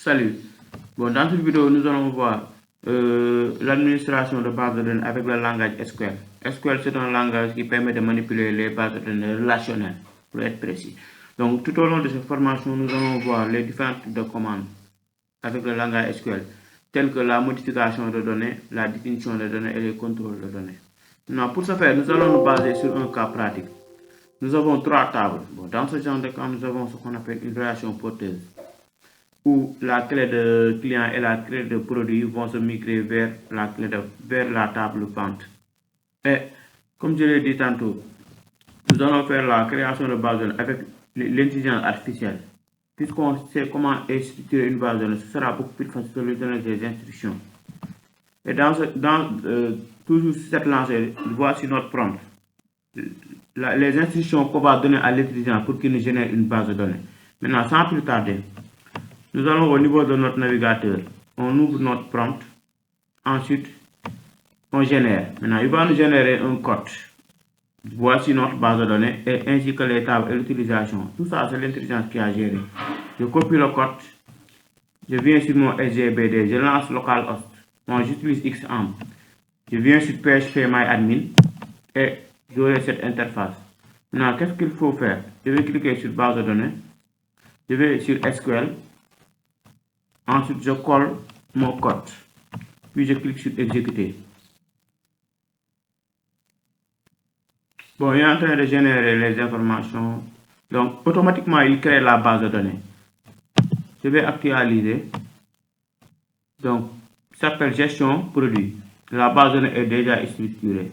Salut. Bon, dans cette vidéo, nous allons voir l'administration de bases de données avec le langage SQL. SQL, c'est un langage qui permet de manipuler les bases de données relationnelles, pour être précis. Donc, tout au long de cette formation, nous allons voir les différents types de commandes avec le langage SQL, telles que la modification de données, la définition de données et le contrôle de données. Maintenant, pour ce faire, nous allons nous baser sur un cas pratique. Nous avons trois tables. Bon, dans ce genre de cas, nous avons ce qu'on appelle une relation porteuse, où la clé de client et la clé de produit vont se migrer vers la table pente. Et comme je l'ai dit tantôt, nous allons faire la création de base de données avec l'intelligence artificielle. Puisqu'on sait comment est structurée une base de données, ce sera beaucoup plus facile de lui donner des instructions. Et toujours sur cette lancée, voici notre prompt. Les instructions qu'on va donner à l'intelligence pour qu'il nous génère une base de données. Maintenant, sans plus tarder, nous allons au niveau de notre navigateur. On ouvre notre prompt. Ensuite, on génère. Maintenant, il va nous générer un code. Voici notre base de données et ainsi que les tables et l'utilisation. Tout ça, c'est l'intelligence qui a géré. Je copie le code. Je viens sur mon SGBD. Je lance localhost. Moi, j'utilise XAMPP. Je viens sur phpMyAdmin et j'aurai cette interface. Maintenant, qu'est-ce qu'il faut faire? Je vais cliquer sur base de données. Je vais sur SQL. Ensuite, je colle mon code. Puis, je clique sur exécuter. Bon, il est en train de générer les informations. Donc, automatiquement, il crée la base de données. Je vais actualiser. Donc, ça s'appelle gestion produit. La base de données est déjà structurée.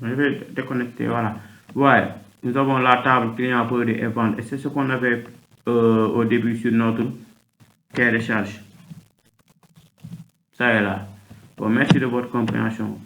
Je vais déconnecter, voilà. Ouais, nous avons la table client, produit et vente. Et c'est ce qu'on avait au début sur notre cahier de charge. Ça est là. Bon, merci de votre compréhension.